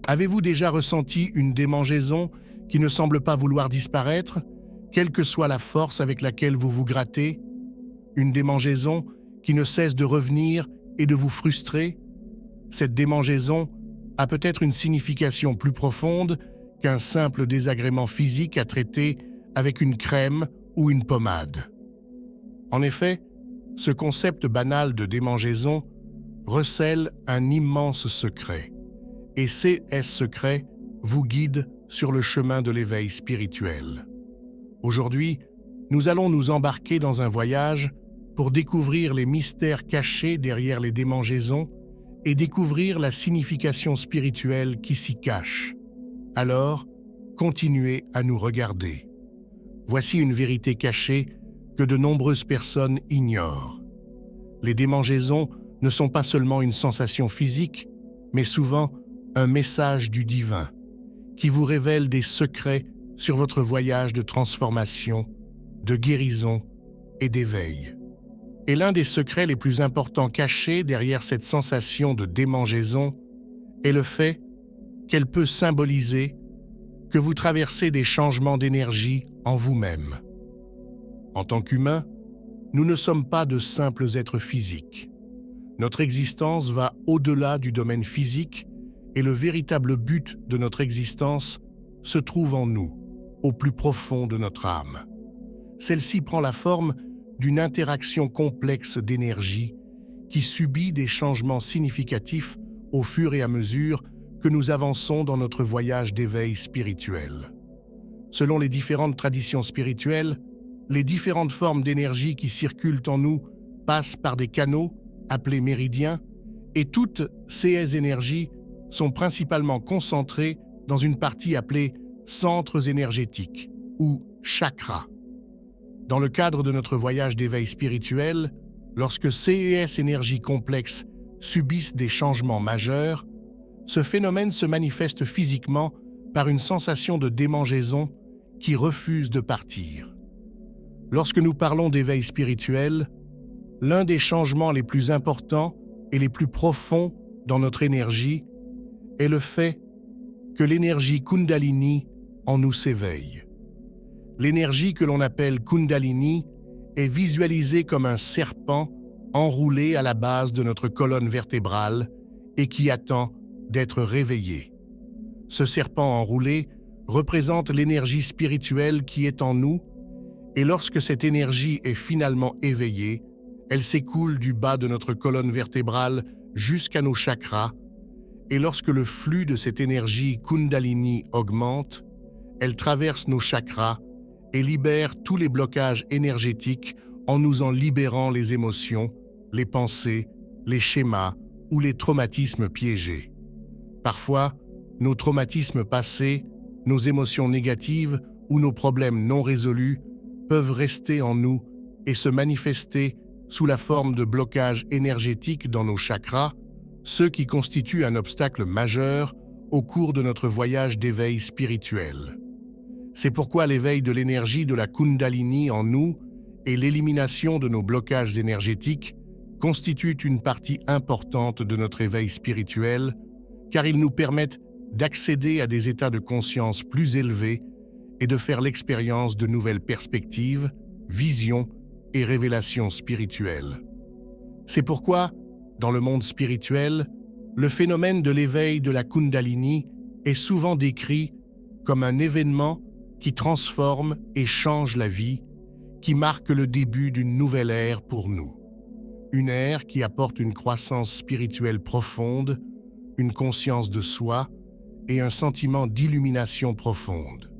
Avez-vous déjà ressenti une démangeaison qui ne semble pas vouloir disparaître, quelle que soit la force avec laquelle vous vous grattez? Une démangeaison qui ne cesse de revenir et de vous frustrer? Cette démangeaison a peut-être une signification plus profonde qu'un simple désagrément physique à traiter avec une crème ou une pommade. En effet, ce concept banal de démangeaison recèle un immense secret, et ces secrets vous guident sur le chemin de l'éveil spirituel. Aujourd'hui, nous allons nous embarquer dans un voyage pour découvrir les mystères cachés derrière les démangeaisons et découvrir la signification spirituelle qui s'y cache. Alors, continuez à nous regarder. Voici une vérité cachée que de nombreuses personnes ignorent. Les démangeaisons ne sont pas seulement une sensation physique, mais souvent un message du divin qui vous révèle des secrets sur votre voyage de transformation, de guérison et d'éveil. Et l'un des secrets les plus importants cachés derrière cette sensation de démangeaison est le fait qu'elle peut symboliser que vous traversez des changements d'énergie en vous-même. En tant qu'humains, nous ne sommes pas de simples êtres physiques. Notre existence va au-delà du domaine physique et le véritable but de notre existence se trouve en nous, au plus profond de notre âme. Celle-ci prend la forme d'une interaction complexe d'énergie qui subit des changements significatifs au fur et à mesure que nous avançons dans notre voyage d'éveil spirituel. Selon les différentes traditions spirituelles, les différentes formes d'énergie qui circulent en nous passent par des canaux appelés méridiens, et toutes ces énergies sont principalement concentrées dans une partie appelée centres énergétiques ou chakras. Dans le cadre de notre voyage d'éveil spirituel, lorsque ces énergies complexes subissent des changements majeurs, ce phénomène se manifeste physiquement par une sensation de démangeaison qui refuse de partir. Lorsque nous parlons d'éveil spirituel, l'un des changements les plus importants et les plus profonds dans notre énergie est le fait que l'énergie Kundalini en nous s'éveille. L'énergie que l'on appelle Kundalini est visualisée comme un serpent enroulé à la base de notre colonne vertébrale et qui attend d'être réveillé. Ce serpent enroulé représente l'énergie spirituelle qui est en nous, et lorsque cette énergie est finalement éveillée, elle s'écoule du bas de notre colonne vertébrale jusqu'à nos chakras, et lorsque le flux de cette énergie Kundalini augmente, elle traverse nos chakras et libère tous les blocages énergétiques en nous en libérant les émotions, les pensées, les schémas ou les traumatismes piégés. Parfois, nos traumatismes passés, nos émotions négatives ou nos problèmes non résolus peuvent rester en nous et se manifester sous la forme de blocages énergétiques dans nos chakras, ce qui constitue un obstacle majeur au cours de notre voyage d'éveil spirituel. C'est pourquoi l'éveil de l'énergie de la Kundalini en nous et l'élimination de nos blocages énergétiques constituent une partie importante de notre éveil spirituel, car ils nous permettent d'accéder à des états de conscience plus élevés et de faire l'expérience de nouvelles perspectives, visions et révélations spirituelles. C'est pourquoi, dans le monde spirituel, le phénomène de l'éveil de la Kundalini est souvent décrit comme un événement qui transforme et change la vie, qui marque le début d'une nouvelle ère pour nous. Une ère qui apporte une croissance spirituelle profonde, une conscience de soi et un sentiment d'illumination profonde.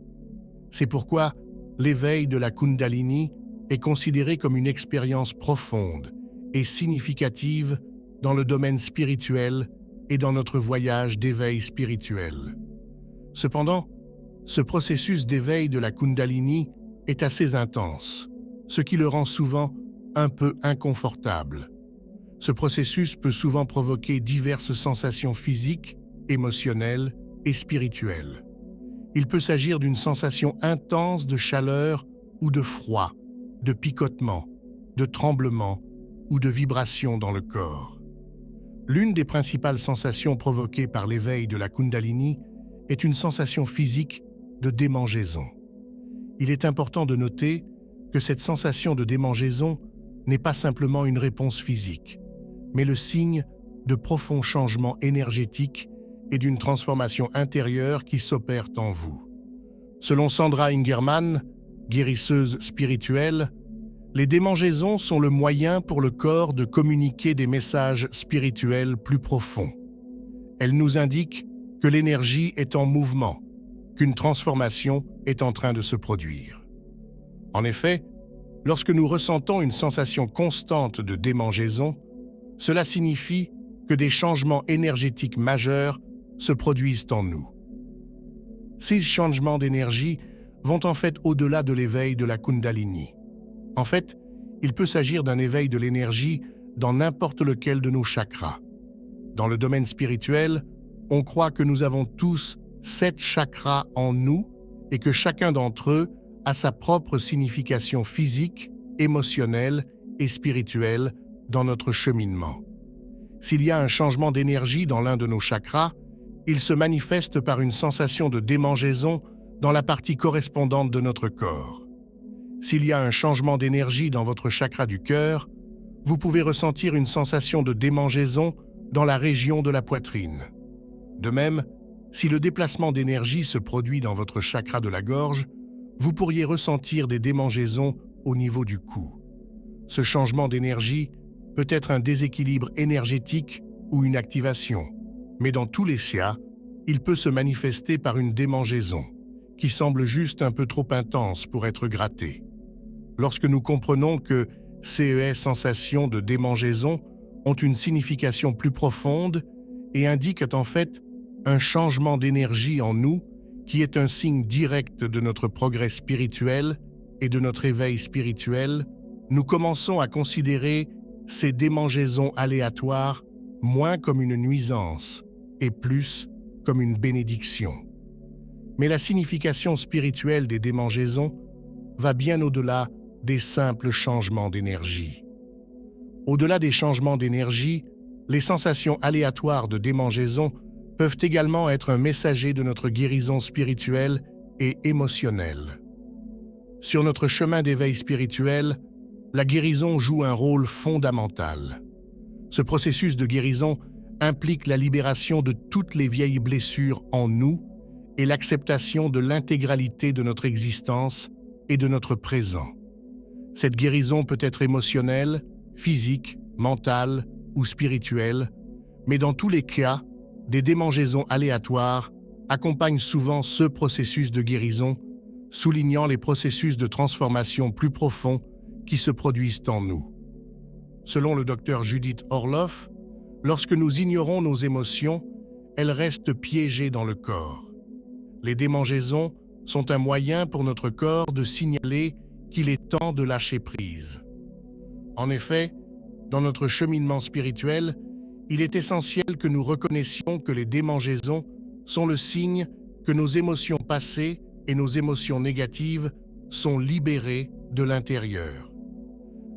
C'est pourquoi l'éveil de la Kundalini est considéré comme une expérience profonde et significative dans le domaine spirituel et dans notre voyage d'éveil spirituel. Cependant, ce processus d'éveil de la Kundalini est assez intense, ce qui le rend souvent un peu inconfortable. Ce processus peut souvent provoquer diverses sensations physiques, émotionnelles et spirituelles. Il peut s'agir d'une sensation intense de chaleur ou de froid, de picotement, de tremblement ou de vibration dans le corps. L'une des principales sensations provoquées par l'éveil de la Kundalini est une sensation physique de démangeaison. Il est important de noter que cette sensation de démangeaison n'est pas simplement une réponse physique, mais le signe de profonds changements énergétiques et d'une transformation intérieure qui s'opère en vous. Selon Sandra Ingerman, guérisseuse spirituelle, les démangeaisons sont le moyen pour le corps de communiquer des messages spirituels plus profonds. Elles nous indiquent que l'énergie est en mouvement, qu'une transformation est en train de se produire. En effet, lorsque nous ressentons une sensation constante de démangeaison, cela signifie que des changements énergétiques majeurs se produisent en nous. Ces changements d'énergie vont en fait au-delà de l'éveil de la Kundalini. En fait, il peut s'agir d'un éveil de l'énergie dans n'importe lequel de nos chakras. Dans le domaine spirituel, on croit que nous avons tous 7 chakras en nous et que chacun d'entre eux a sa propre signification physique, émotionnelle et spirituelle dans notre cheminement. S'il y a un changement d'énergie dans l'un de nos chakras, il se manifeste par une sensation de démangeaison dans la partie correspondante de notre corps. S'il y a un changement d'énergie dans votre chakra du cœur, vous pouvez ressentir une sensation de démangeaison dans la région de la poitrine. De même, si le déplacement d'énergie se produit dans votre chakra de la gorge, vous pourriez ressentir des démangeaisons au niveau du cou. Ce changement d'énergie peut être un déséquilibre énergétique ou une activation, mais dans tous les cas, il peut se manifester par une démangeaison, qui semble juste un peu trop intense pour être grattée. Lorsque nous comprenons que ces sensations de démangeaison ont une signification plus profonde et indiquent en fait un changement d'énergie en nous qui est un signe direct de notre progrès spirituel et de notre éveil spirituel, nous commençons à considérer ces démangeaisons aléatoires moins comme une nuisance et plus comme une bénédiction. Mais la signification spirituelle des démangeaisons va bien au-delà des simples changements d'énergie. Au-delà des changements d'énergie, les sensations aléatoires de démangeaison peuvent également être un messager de notre guérison spirituelle et émotionnelle. Sur notre chemin d'éveil spirituel, la guérison joue un rôle fondamental. Ce processus de guérison implique la libération de toutes les vieilles blessures en nous et l'acceptation de l'intégralité de notre existence et de notre présent. Cette guérison peut être émotionnelle, physique, mentale ou spirituelle, mais dans tous les cas, des démangeaisons aléatoires accompagnent souvent ce processus de guérison, soulignant les processus de transformation plus profonds qui se produisent en nous. Selon le docteur Judith Orloff, lorsque nous ignorons nos émotions, elles restent piégées dans le corps. Les démangeaisons sont un moyen pour notre corps de signaler qu'il est temps de lâcher prise. En effet, dans notre cheminement spirituel, il est essentiel que nous reconnaissions que les démangeaisons sont le signe que nos émotions passées et nos émotions négatives sont libérées de l'intérieur.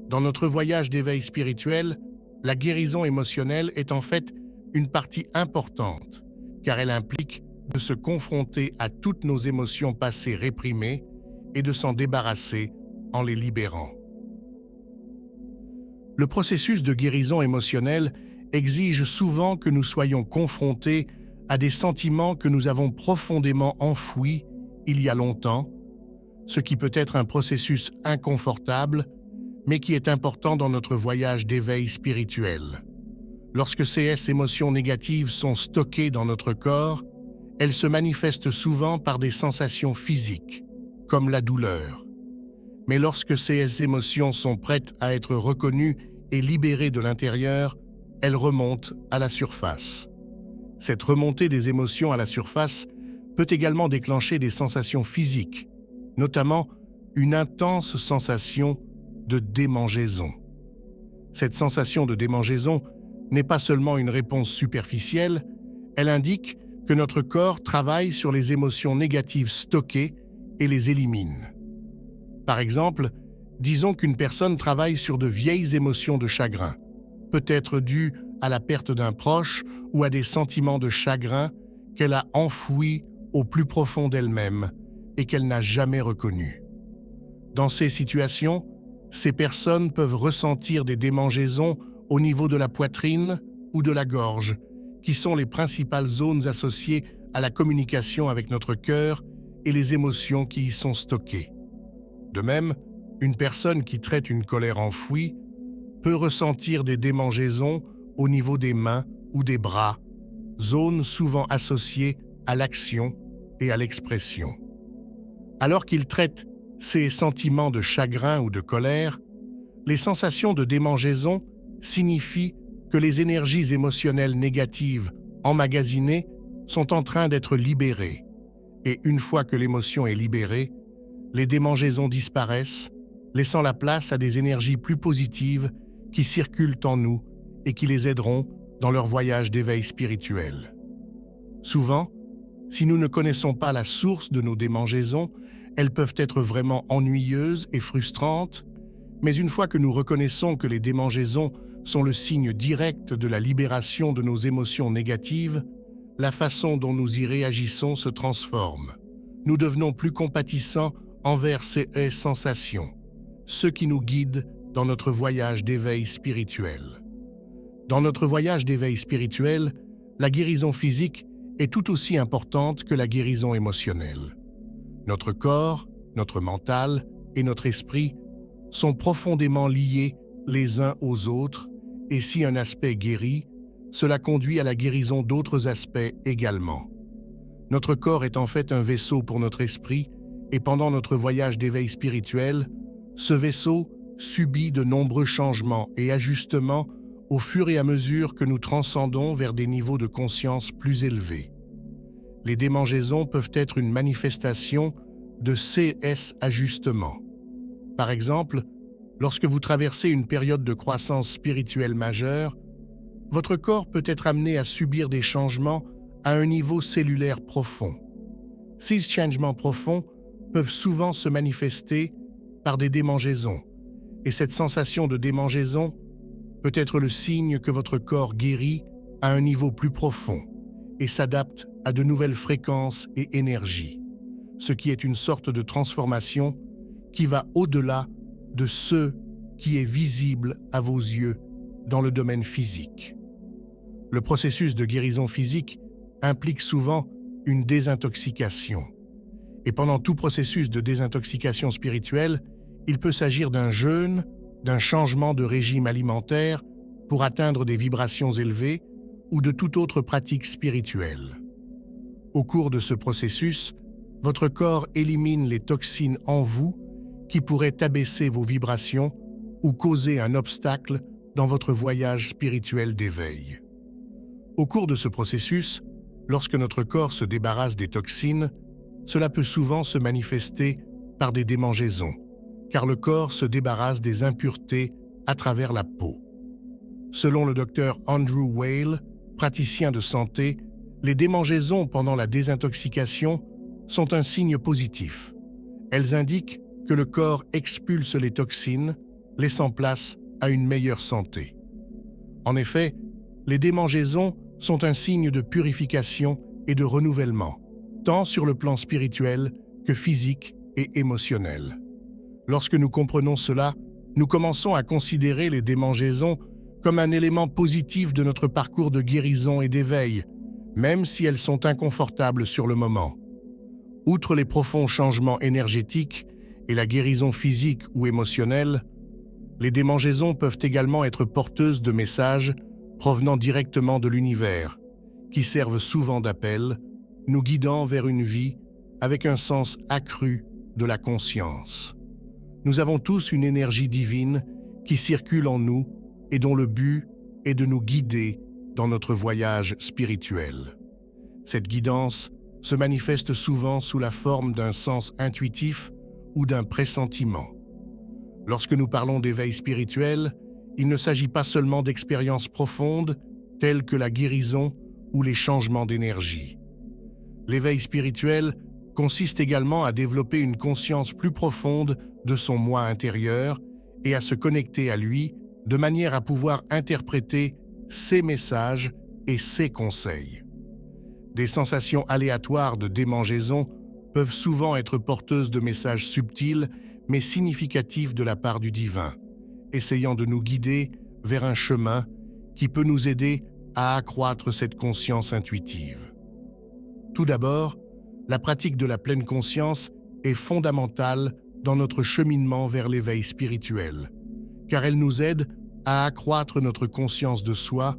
Dans notre voyage d'éveil spirituel, la guérison émotionnelle est en fait une partie importante, car elle implique de se confronter à toutes nos émotions passées réprimées et de s'en débarrasser en les libérant. Le processus de guérison émotionnelle exige souvent que nous soyons confrontés à des sentiments que nous avons profondément enfouis il y a longtemps, ce qui peut être un processus inconfortable, mais qui est important dans notre voyage d'éveil spirituel. Lorsque ces émotions négatives sont stockées dans notre corps, elles se manifestent souvent par des sensations physiques, comme la douleur. Mais lorsque ces émotions sont prêtes à être reconnues et libérées de l'intérieur, elles remontent à la surface. Cette remontée des émotions à la surface peut également déclencher des sensations physiques, notamment une intense sensation de démangeaison. Cette sensation de démangeaison n'est pas seulement une réponse superficielle, elle indique que notre corps travaille sur les émotions négatives stockées et les élimine. Par exemple, disons qu'une personne travaille sur de vieilles émotions de chagrin, peut-être dues à la perte d'un proche ou à des sentiments de chagrin qu'elle a enfouis au plus profond d'elle-même et qu'elle n'a jamais reconnus. Dans ces situations, ces personnes peuvent ressentir des démangeaisons au niveau de la poitrine ou de la gorge, qui sont les principales zones associées à la communication avec notre cœur et les émotions qui y sont stockées. De même, une personne qui traite une colère enfouie peut ressentir des démangeaisons au niveau des mains ou des bras, zones souvent associées à l'action et à l'expression. Alors qu'il traite ces sentiments de chagrin ou de colère, les sensations de démangeaison signifient que les énergies émotionnelles négatives emmagasinées sont en train d'être libérées. Et une fois que l'émotion est libérée, les démangeaisons disparaissent, laissant la place à des énergies plus positives qui circulent en nous et qui les aideront dans leur voyage d'éveil spirituel. Souvent, si nous ne connaissons pas la source de nos démangeaisons, elles peuvent être vraiment ennuyeuses et frustrantes, mais une fois que nous reconnaissons que les démangeaisons sont le signe direct de la libération de nos émotions négatives, la façon dont nous y réagissons se transforme. Nous devenons plus compatissants envers ces sensations, ce qui nous guide dans notre voyage d'éveil spirituel. Dans notre voyage d'éveil spirituel, la guérison physique est tout aussi importante que la guérison émotionnelle. Notre corps, notre mental et notre esprit sont profondément liés les uns aux autres, et si un aspect guérit, cela conduit à la guérison d'autres aspects également. Notre corps est en fait un vaisseau pour notre esprit, et pendant notre voyage d'éveil spirituel, ce vaisseau subit de nombreux changements et ajustements au fur et à mesure que nous transcendons vers des niveaux de conscience plus élevés. Les démangeaisons peuvent être une manifestation de ces ajustements. Par exemple, lorsque vous traversez une période de croissance spirituelle majeure, votre corps peut être amené à subir des changements à un niveau cellulaire profond. Ces changements profonds peuvent souvent se manifester par des démangeaisons, et cette sensation de démangeaison peut être le signe que votre corps guérit à un niveau plus profond et s'adapte à de nouvelles fréquences et énergies, ce qui est une sorte de transformation qui va au-delà de ce qui est visible à vos yeux dans le domaine physique. Le processus de guérison physique implique souvent une désintoxication. Et pendant tout processus de désintoxication spirituelle, il peut s'agir d'un jeûne, d'un changement de régime alimentaire pour atteindre des vibrations élevées ou de toute autre pratique spirituelle. Au cours de ce processus, votre corps élimine les toxines en vous qui pourraient abaisser vos vibrations ou causer un obstacle dans votre voyage spirituel d'éveil. Au cours de ce processus, lorsque notre corps se débarrasse des toxines, cela peut souvent se manifester par des démangeaisons, car le corps se débarrasse des impuretés à travers la peau. Selon le docteur Andrew Weil, praticien de santé, les démangeaisons pendant la désintoxication sont un signe positif. Elles indiquent que le corps expulse les toxines, laissant place à une meilleure santé. En effet, les démangeaisons sont un signe de purification et de renouvellement, tant sur le plan spirituel que physique et émotionnel. Lorsque nous comprenons cela, nous commençons à considérer les démangeaisons comme un élément positif de notre parcours de guérison et d'éveil, même si elles sont inconfortables sur le moment. Outre les profonds changements énergétiques et la guérison physique ou émotionnelle, les démangeaisons peuvent également être porteuses de messages provenant directement de l'univers, qui servent souvent d'appel, nous guidant vers une vie avec un sens accru de la conscience. Nous avons tous une énergie divine qui circule en nous et dont le but est de nous guider dans notre voyage spirituel. Cette guidance se manifeste souvent sous la forme d'un sens intuitif ou d'un pressentiment. Lorsque nous parlons d'éveil spirituel, il ne s'agit pas seulement d'expériences profondes telles que la guérison ou les changements d'énergie. L'éveil spirituel consiste également à développer une conscience plus profonde de son moi intérieur et à se connecter à lui de manière à pouvoir interpréter ses messages et ses conseils. Des sensations aléatoires de démangeaison peuvent souvent être porteuses de messages subtils mais significatifs de la part du divin, essayant de nous guider vers un chemin qui peut nous aider à accroître cette conscience intuitive. Tout d'abord, la pratique de la pleine conscience est fondamentale dans notre cheminement vers l'éveil spirituel, car elle nous aide à accroître notre conscience de soi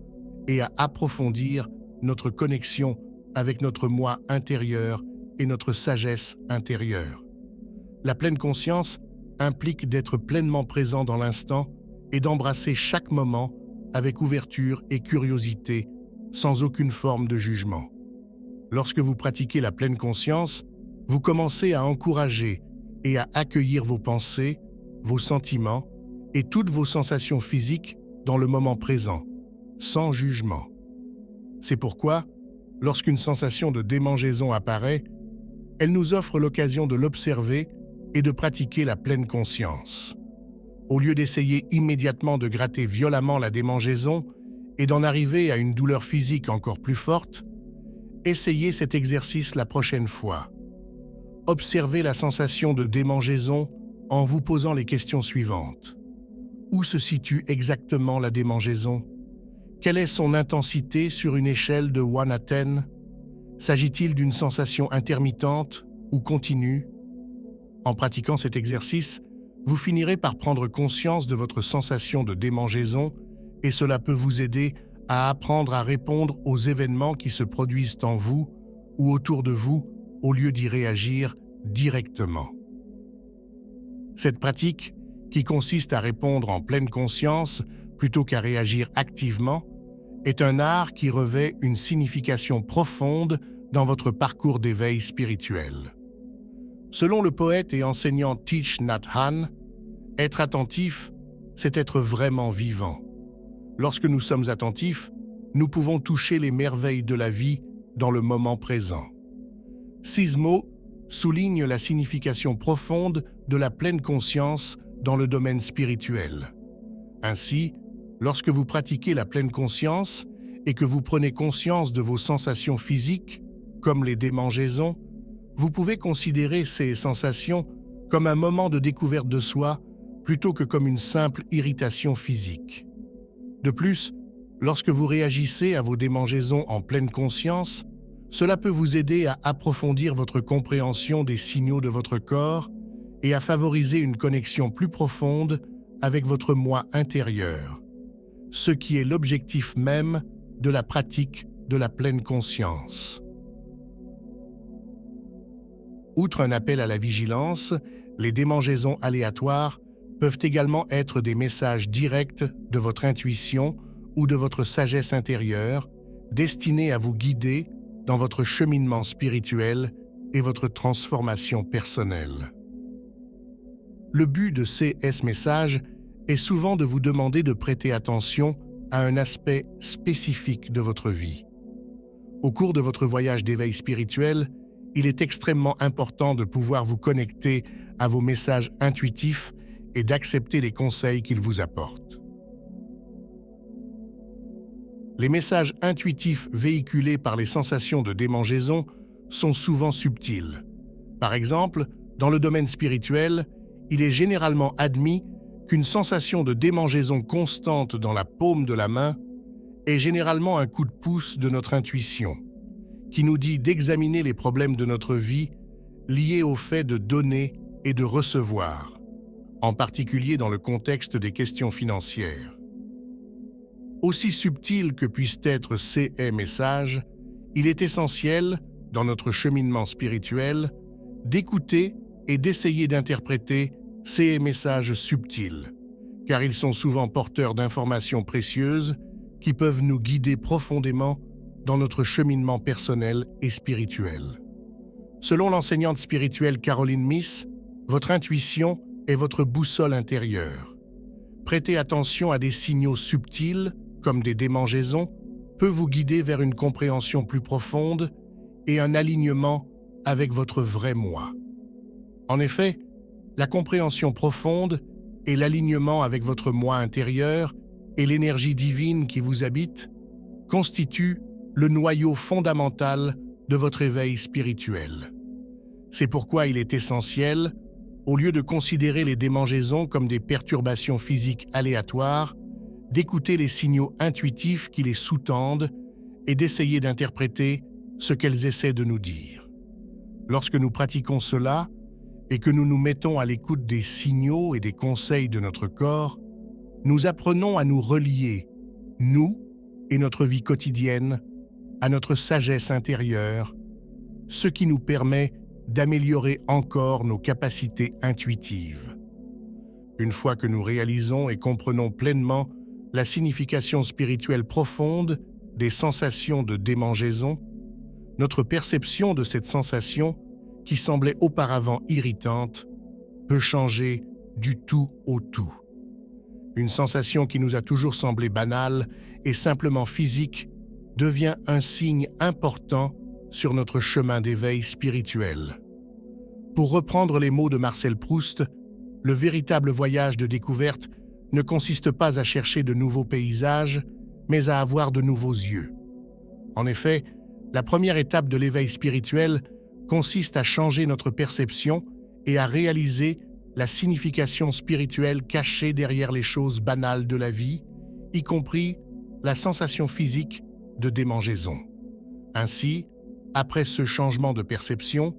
et à approfondir notre connexion avec notre moi intérieur et notre sagesse intérieure. La pleine conscience implique d'être pleinement présent dans l'instant et d'embrasser chaque moment avec ouverture et curiosité, sans aucune forme de jugement. Lorsque vous pratiquez la pleine conscience, vous commencez à encourager et à accueillir vos pensées, vos sentiments et toutes vos sensations physiques dans le moment présent, sans jugement. C'est pourquoi, lorsqu'une sensation de démangeaison apparaît, elle nous offre l'occasion de l'observer et de pratiquer la pleine conscience. Au lieu d'essayer immédiatement de gratter violemment la démangeaison et d'en arriver à une douleur physique encore plus forte, essayez cet exercice la prochaine fois. Observez la sensation de démangeaison en vous posant les questions suivantes. Où se situe exactement la démangeaison? Quelle est son intensité sur une échelle de 1 à 10? S'agit-il d'une sensation intermittente ou continue? En pratiquant cet exercice, vous finirez par prendre conscience de votre sensation de démangeaison et cela peut vous aider à apprendre à répondre aux événements qui se produisent en vous ou autour de vous au lieu d'y réagir directement. Cette pratique, qui consiste à répondre en pleine conscience plutôt qu'à réagir activement, est un art qui revêt une signification profonde dans votre parcours d'éveil spirituel. Selon le poète et enseignant Thich Nhat Hanh, être attentif, c'est être vraiment vivant. Lorsque nous sommes attentifs, nous pouvons toucher les merveilles de la vie dans le moment présent. Ces mots soulignent la signification profonde de la pleine conscience dans le domaine spirituel. Ainsi, lorsque vous pratiquez la pleine conscience et que vous prenez conscience de vos sensations physiques, comme les démangeaisons, vous pouvez considérer ces sensations comme un moment de découverte de soi plutôt que comme une simple irritation physique. De plus, lorsque vous réagissez à vos démangeaisons en pleine conscience, cela peut vous aider à approfondir votre compréhension des signaux de votre corps et à favoriser une connexion plus profonde avec votre moi intérieur, ce qui est l'objectif même de la pratique de la pleine conscience. Outre un appel à la vigilance, les démangeaisons aléatoires peuvent également être des messages directs de votre intuition ou de votre sagesse intérieure, destinés à vous guider dans votre cheminement spirituel et votre transformation personnelle. Le but de ces messages est souvent de vous demander de prêter attention à un aspect spécifique de votre vie. Au cours de votre voyage d'éveil spirituel, il est extrêmement important de pouvoir vous connecter à vos messages intuitifs et d'accepter les conseils qu'ils vous apportent. Les messages intuitifs véhiculés par les sensations de démangeaison sont souvent subtils. Par exemple, dans le domaine spirituel, il est généralement admis qu'une sensation de démangeaison constante dans la paume de la main est généralement un coup de pouce de notre intuition, qui nous dit d'examiner les problèmes de notre vie liés au fait de donner et de recevoir, en particulier dans le contexte des questions financières. Aussi subtils que puissent être ces messages, il est essentiel, dans notre cheminement spirituel, d'écouter et d'essayer d'interpréter ces messages subtils, car ils sont souvent porteurs d'informations précieuses qui peuvent nous guider profondément dans notre cheminement personnel et spirituel. Selon l'enseignante spirituelle Caroline Myss, votre intuition est votre boussole intérieure. Prêter attention à des signaux subtils, comme des démangeaisons, peut vous guider vers une compréhension plus profonde et un alignement avec votre vrai moi. En effet, la compréhension profonde et l'alignement avec votre moi intérieur et l'énergie divine qui vous habite constituent le noyau fondamental de votre éveil spirituel. C'est pourquoi il est essentiel, au lieu de considérer les démangeaisons comme des perturbations physiques aléatoires, d'écouter les signaux intuitifs qui les sous-tendent et d'essayer d'interpréter ce qu'elles essaient de nous dire. Lorsque nous pratiquons cela et que nous nous mettons à l'écoute des signaux et des conseils de notre corps, nous apprenons à nous relier, nous et notre vie quotidienne, à notre sagesse intérieure, ce qui nous permet d'améliorer encore nos capacités intuitives. Une fois que nous réalisons et comprenons pleinement la signification spirituelle profonde des sensations de démangeaison, notre perception de cette sensation, qui semblait auparavant irritante, peut changer du tout au tout. Une sensation qui nous a toujours semblé banale et simplement physique devient un signe important sur notre chemin d'éveil spirituel. Pour reprendre les mots de Marcel Proust, le véritable voyage de découverte ne consiste pas à chercher de nouveaux paysages, mais à avoir de nouveaux yeux. En effet, la première étape de l'éveil spirituel consiste à changer notre perception et à réaliser la signification spirituelle cachée derrière les choses banales de la vie, y compris la sensation physique de démangeaison. Ainsi, après ce changement de perception,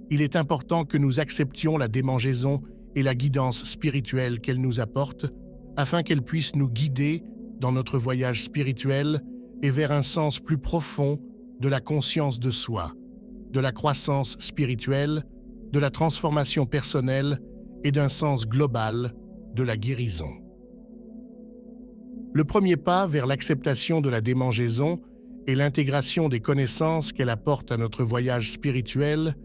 il est important que nous acceptions la démangeaison et la guidance spirituelle qu'elle nous apporte, afin qu'elle puisse nous guider dans notre voyage spirituel et vers un sens plus profond de la conscience de soi, de la croissance spirituelle, de la transformation personnelle et d'un sens global de la guérison. Le premier pas vers l'acceptation de la démangeaison et l'intégration des connaissances qu'elle apporte à notre voyage spirituel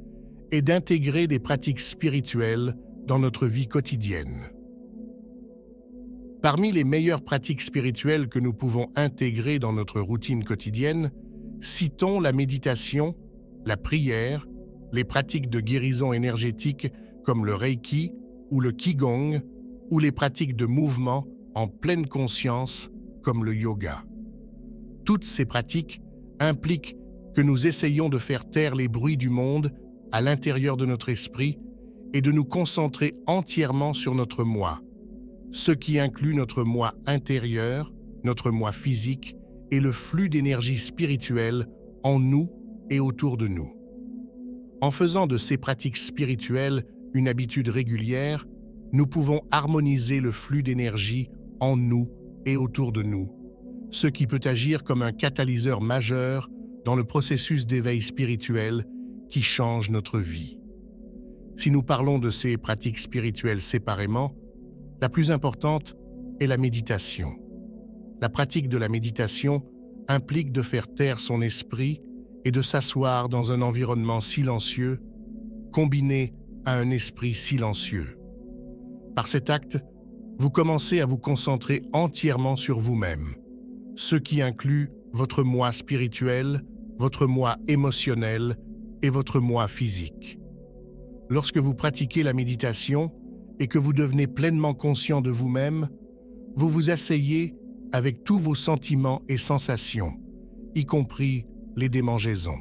est d'intégrer des pratiques spirituelles dans notre vie quotidienne. Parmi les meilleures pratiques spirituelles que nous pouvons intégrer dans notre routine quotidienne, citons la méditation, la prière, les pratiques de guérison énergétique comme le Reiki ou le Qigong, ou les pratiques de mouvement en pleine conscience comme le yoga. Toutes ces pratiques impliquent que nous essayons de faire taire les bruits du monde à l'intérieur de notre esprit et de nous concentrer entièrement sur notre moi, ce qui inclut notre moi intérieur, notre moi physique et le flux d'énergie spirituelle en nous et autour de nous. En faisant de ces pratiques spirituelles une habitude régulière, nous pouvons harmoniser le flux d'énergie en nous et autour de nous, ce qui peut agir comme un catalyseur majeur dans le processus d'éveil spirituel qui change notre vie. Si nous parlons de ces pratiques spirituelles séparément, la plus importante est la méditation. La pratique de la méditation implique de faire taire son esprit et de s'asseoir dans un environnement silencieux, combiné à un esprit silencieux. Par cet acte, vous commencez à vous concentrer entièrement sur vous-même, ce qui inclut votre moi spirituel, votre moi émotionnel et votre moi physique. Lorsque vous pratiquez la méditation et que vous devenez pleinement conscient de vous-même, vous vous asseyez avec tous vos sentiments et sensations, y compris les démangeaisons.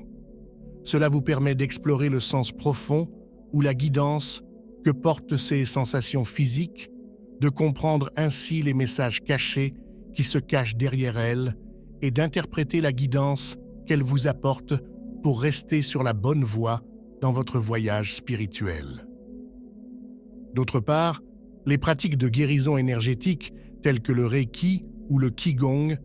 Cela vous permet d'explorer le sens profond ou la guidance que portent ces sensations physiques, de comprendre ainsi les messages cachés qui se cachent derrière elles et d'interpréter la guidance qu'elles vous apportent pour rester sur la bonne voie dans votre voyage spirituel. D'autre part, les pratiques de guérison énergétique telles que le Reiki ou le Qigong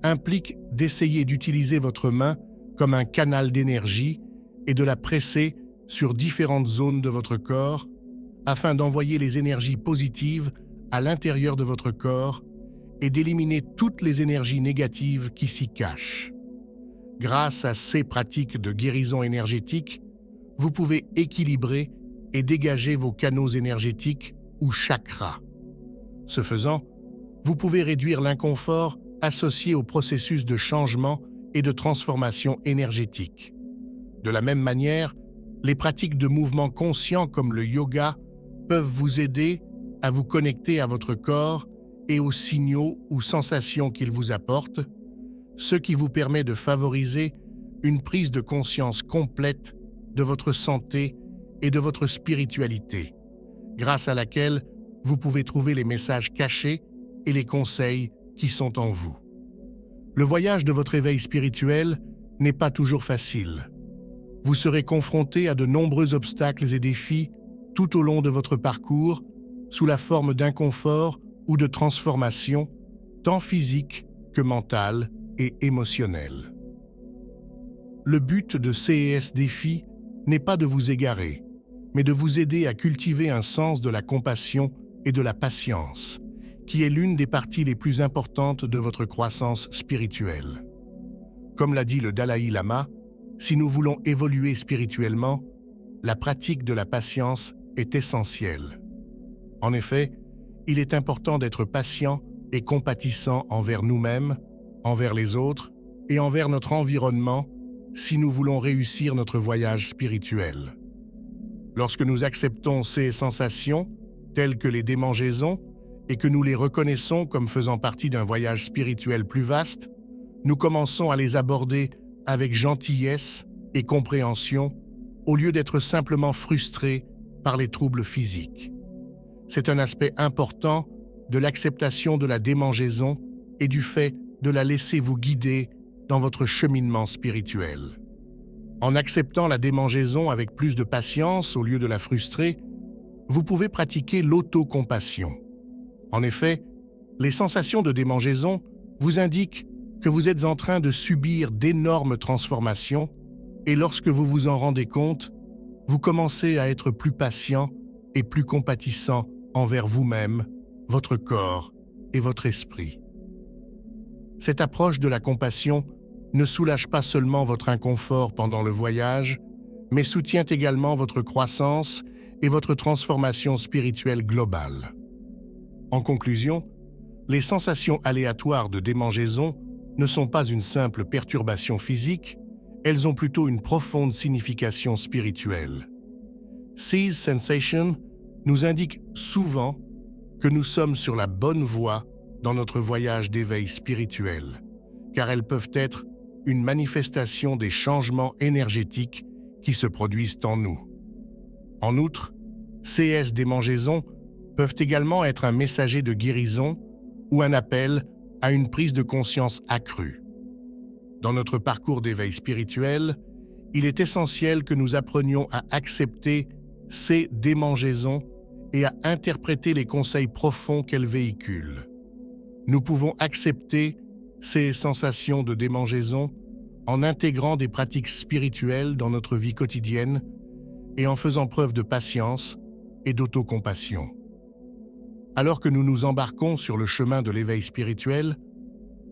impliquent d'essayer d'utiliser votre main comme un canal d'énergie et de la presser sur différentes zones de votre corps afin d'envoyer les énergies positives à l'intérieur de votre corps et d'éliminer toutes les énergies négatives qui s'y cachent. Grâce à ces pratiques de guérison énergétique, vous pouvez équilibrer et dégager vos canaux énergétiques ou chakras. Ce faisant, vous pouvez réduire l'inconfort associé au processus de changement et de transformation énergétique. De la même manière, les pratiques de mouvement conscient comme le yoga peuvent vous aider à vous connecter à votre corps et aux signaux ou sensations qu'il vous apporte, ce qui vous permet de favoriser une prise de conscience complète de votre santé et de votre spiritualité, grâce à laquelle vous pouvez trouver les messages cachés et les conseils qui sont en vous. Le voyage de votre éveil spirituel n'est pas toujours facile. Vous serez confronté à de nombreux obstacles et défis tout au long de votre parcours, sous la forme d'inconfort ou de transformation, tant physique que mentale et émotionnelle. Le but de CES Défis n'est pas de vous égarer, mais de vous aider à cultiver un sens de la compassion et de la patience, qui est l'une des parties les plus importantes de votre croissance spirituelle. Comme l'a dit le Dalai Lama, si nous voulons évoluer spirituellement, la pratique de la patience est essentielle. En effet, il est important d'être patient et compatissant envers nous-mêmes, envers les autres et envers notre environnement si nous voulons réussir notre voyage spirituel. Lorsque nous acceptons ces sensations, telles que les démangeaisons, et que nous les reconnaissons comme faisant partie d'un voyage spirituel plus vaste, nous commençons à les aborder avec gentillesse et compréhension, au lieu d'être simplement frustrés par les troubles physiques. C'est un aspect important de l'acceptation de la démangeaison et du fait de la laisser vous guider dans votre cheminement spirituel. En acceptant la démangeaison avec plus de patience au lieu de la frustrer, vous pouvez pratiquer l'autocompassion. En effet, les sensations de démangeaison vous indiquent que vous êtes en train de subir d'énormes transformations et lorsque vous vous en rendez compte, vous commencez à être plus patient et plus compatissant envers vous-même, votre corps et votre esprit. Cette approche de la compassion ne soulage pas seulement votre inconfort pendant le voyage, mais soutient également votre croissance et votre transformation spirituelle globale. En conclusion, les sensations aléatoires de démangeaison ne sont pas une simple perturbation physique, elles ont plutôt une profonde signification spirituelle. These sensations nous indiquent souvent que nous sommes sur la bonne voie dans notre voyage d'éveil spirituel, car elles peuvent être une manifestation des changements énergétiques qui se produisent en nous. En outre, ces démangeaisons peuvent également être un messager de guérison ou un appel à une prise de conscience accrue. Dans notre parcours d'éveil spirituel, il est essentiel que nous apprenions à accepter ces démangeaisons et à interpréter les conseils profonds qu'elles véhiculent. Nous pouvons accepter ces sensations de démangeaison en intégrant des pratiques spirituelles dans notre vie quotidienne et en faisant preuve de patience et d'autocompassion. Alors que nous nous embarquons sur le chemin de l'éveil spirituel,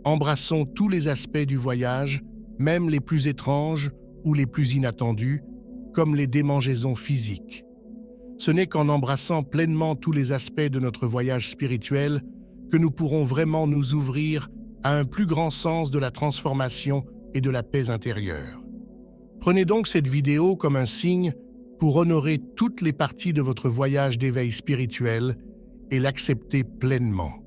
embrassons tous les aspects du voyage, même les plus étranges ou les plus inattendus, comme les démangeaisons physiques. Ce n'est qu'en embrassant pleinement tous les aspects de notre voyage spirituel que nous pourrons vraiment nous ouvrir à un plus grand sens de la transformation et de la paix intérieure. Prenez donc cette vidéo comme un signe pour honorer toutes les parties de votre voyage d'éveil spirituel et l'accepter pleinement.